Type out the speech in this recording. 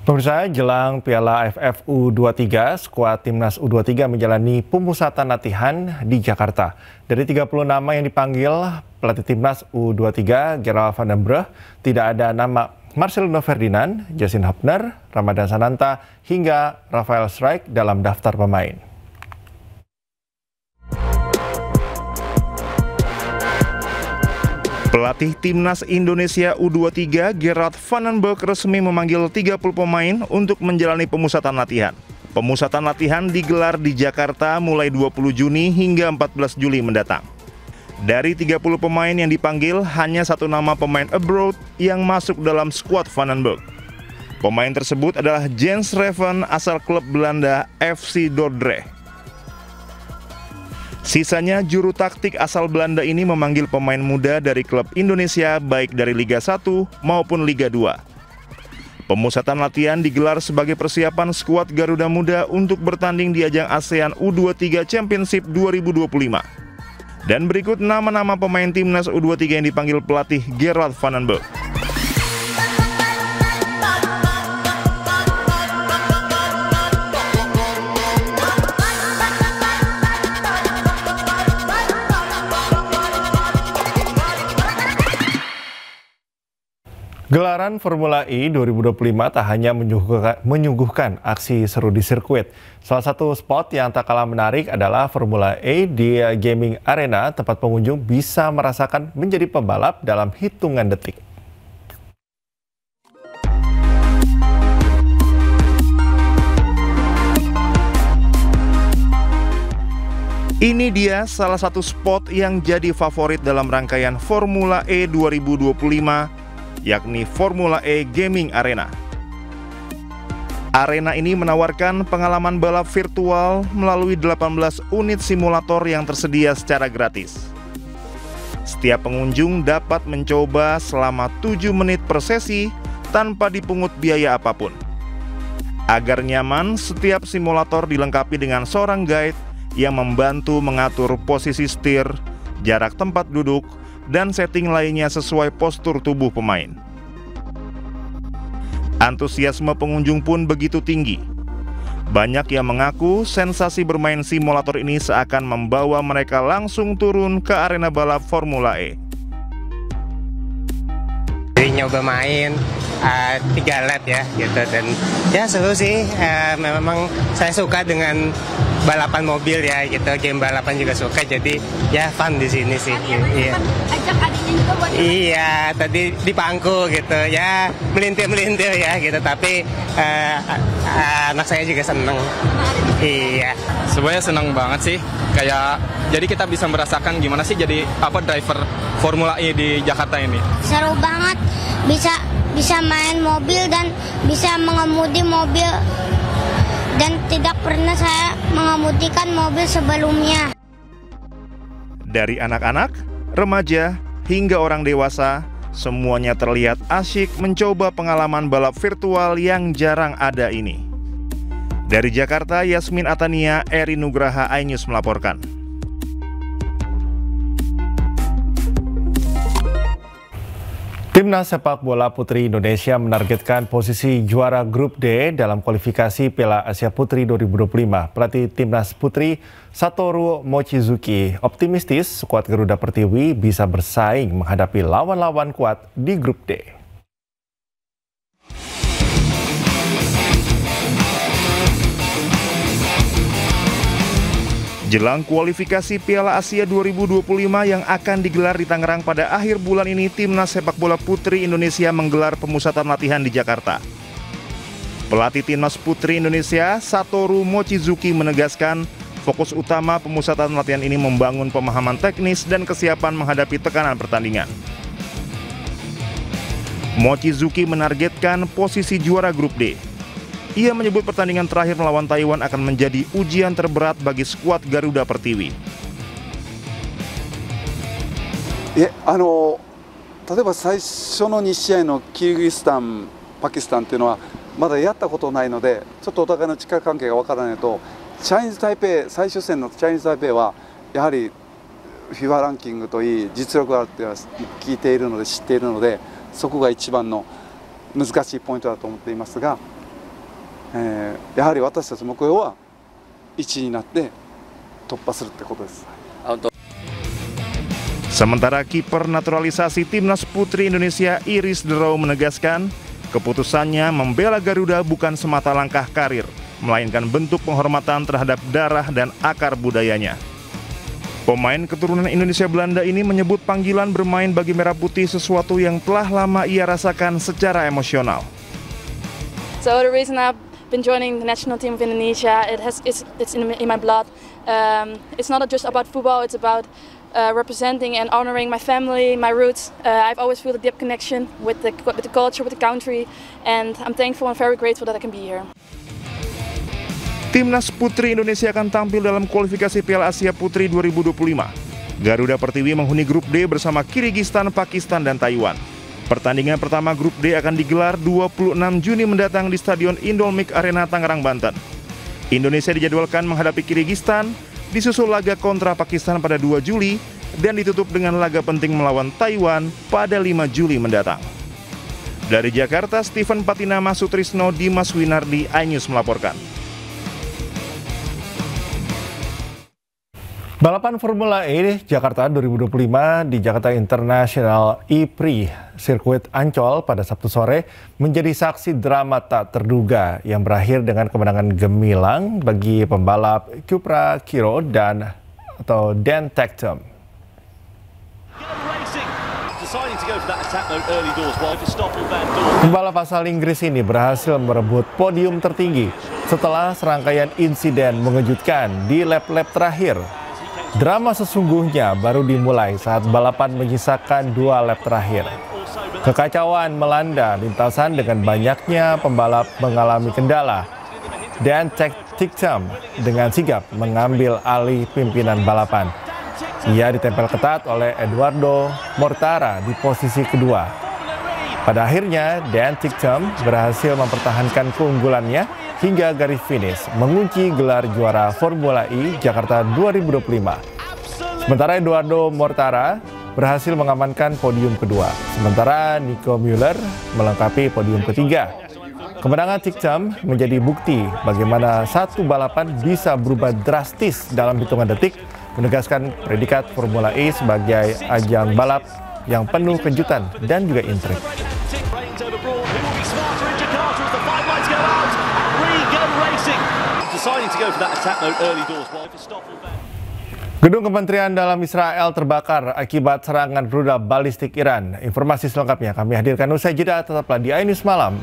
Pemirsa, jelang Piala AFF U23, skuad Timnas U23 menjalani pemusatan latihan di Jakarta. Dari 30 nama yang dipanggil, pelatih Timnas U23 Gerald van den Brugh, tidak ada nama Marcelino Ferdinand, Justin Hubner, Ramadan Sananta, hingga Rafael Struijk dalam daftar pemain. Pelatih Timnas Indonesia U23 Gerald van den Brugh resmi memanggil 30 pemain untuk menjalani pemusatan latihan. Pemusatan latihan digelar di Jakarta mulai 20 Juni hingga 14 Juli mendatang. Dari 30 pemain yang dipanggil, hanya satu nama pemain abroad yang masuk dalam skuad van den Brugh. Pemain tersebut adalah Jens Reven asal klub Belanda FC Dordrecht. Sisanya juru taktik asal Belanda ini memanggil pemain muda dari klub Indonesia baik dari Liga 1 maupun Liga 2. Pemusatan latihan digelar sebagai persiapan skuad Garuda Muda untuk bertanding di ajang ASEAN U23 Championship 2025. Dan berikut nama-nama pemain Timnas U23 yang dipanggil pelatih Gerald van den Brugh. Gelaran Formula E 2025 tak hanya menyuguhkan aksi seru di sirkuit. Salah satu spot yang tak kalah menarik adalah Formula E di Gaming Arena, tempat pengunjung bisa merasakan menjadi pembalap dalam hitungan detik. Ini dia salah satu spot yang jadi favorit dalam rangkaian Formula E 2025, yakni Formula E Gaming Arena. Arena ini menawarkan pengalaman balap virtual melalui 18 unit simulator yang tersedia secara gratis. Setiap pengunjung dapat mencoba selama 7 menit per sesi tanpa dipungut biaya apapun. Agar nyaman, setiap simulator dilengkapi dengan seorang guide yang membantu mengatur posisi setir, jarak tempat duduk, dan setting lainnya sesuai postur tubuh pemain. Antusiasme pengunjung pun begitu tinggi. Banyak yang mengaku sensasi bermain simulator ini seakan membawa mereka langsung turun ke arena balap Formula E. Jadi nyoba main 3 lap ya gitu, dan ya seru sih. Memang saya suka dengan balapan mobil ya gitu, game balapan juga suka, jadi ya fun di sini sih. Iya. Ajak adiknya juga buat. Iya, tadi di pangku gitu ya, melintir ya gitu, tapi anak saya juga seneng. Iya. Sebenarnya seneng banget sih, kayak jadi kita bisa merasakan gimana sih jadi driver Formula E di Jakarta ini. Seru banget, bisa main mobil dan bisa mengemudi mobil. Dan tidak pernah saya mengemudikan mobil sebelumnya. Dari anak-anak, remaja, hingga orang dewasa, semuanya terlihat asyik mencoba pengalaman balap virtual yang jarang ada ini. Dari Jakarta, Yasmin Atania, Eri Nugraha, iNews melaporkan. Timnas sepak bola putri Indonesia menargetkan posisi juara grup D dalam kualifikasi Piala Asia Putri 2025. Pelatih Timnas Putri Satoru Mochizuki optimistis skuad Garuda Pertiwi bisa bersaing menghadapi lawan-lawan kuat di grup D. Jelang kualifikasi Piala Asia 2025 yang akan digelar di Tangerang pada akhir bulan ini, Timnas sepak bola putri Indonesia menggelar pemusatan latihan di Jakarta. Pelatih Timnas Putri Indonesia, Satoru Mochizuki, menegaskan fokus utama pemusatan latihan ini membangun pemahaman teknis dan kesiapan menghadapi tekanan pertandingan. Mochizuki menargetkan posisi juara grup D. Ia menyebut pertandingan terakhir melawan Taiwan akan menjadi ujian terberat bagi skuad Garuda Pertiwi. 例えば最初の2試合のキルギスタン、パキスタンというのはまだやったことないので、ちょっとお互いの力関係がわからないと、チャイニーズ・タイペイ、最終戦のチャイニーズ・タイペイはやはり FIFA ランキングといい実力があるって聞いているので知っているので、そこが一番の難しいポイントだと思っていますが、やはり私たちの目標は1位になって突破するってことです。 Sementara kiper naturalisasi Timnas Putri Indonesia Iris Dero menegaskan, keputusannya membela Garuda bukan semata langkah karir, melainkan bentuk penghormatan terhadap darah dan akar budayanya. Pemain keturunan Indonesia Belanda ini menyebut panggilan bermain bagi Merah Putih sesuatu yang telah lama ia rasakan secara emosional. So the reason I've been joining the national team of Indonesia, it's in my blood. It's not just about football, it's about representing and honoring my family, my roots. I've always felt a deep connection with the culture, with the country, and I'm thankful and very grateful that I can be here. Timnas Putri Indonesia akan tampil dalam kualifikasi Piala Asia Putri 2025. Garuda Pertiwi menghuni grup D bersama Kirgistan, Pakistan, dan Taiwan. Pertandingan pertama grup D akan digelar 26 Juni mendatang di Stadion Indomik Arena Tangerang, Banten. Indonesia dijadwalkan menghadapi Kirgistan, disusul laga kontra Pakistan pada 2 Juli, dan ditutup dengan laga penting melawan Taiwan pada 5 Juli mendatang. Dari Jakarta, Steven Patinama Sutrisno, Dimas Winardi, iNews melaporkan. Balapan Formula E Jakarta 2025 di Jakarta International E-Prix Sirkuit Ancol pada Sabtu sore menjadi saksi drama tak terduga yang berakhir dengan kemenangan gemilang bagi pembalap Cupra Kiro dan Dan Tectum. Pembalap asal Inggris ini berhasil merebut podium tertinggi setelah serangkaian insiden mengejutkan di lap-lap terakhir. Drama sesungguhnya baru dimulai saat balapan menyisakan 2 lap terakhir. Kekacauan melanda lintasan dengan banyaknya pembalap mengalami kendala. Dan Tectum dengan sigap mengambil alih pimpinan balapan. Ia ditempel ketat oleh Eduardo Mortara di posisi kedua. Pada akhirnya, Dan Tectum berhasil mempertahankan keunggulannya hingga garis finish, mengunci gelar juara Formula E Jakarta 2025. Sementara Eduardo Mortara berhasil mengamankan podium kedua, sementara Nico Müller melengkapi podium ketiga. Kemenangan Tectum menjadi bukti bagaimana satu balapan bisa berubah drastis dalam hitungan detik, menegaskan predikat Formula E sebagai ajang balap yang penuh kejutan dan juga intrik. Gedung Kementerian Dalam Israel terbakar akibat serangan rudal balistik Iran. Informasi selengkapnya kami hadirkan usai jeda, tetaplah di iNews Malam.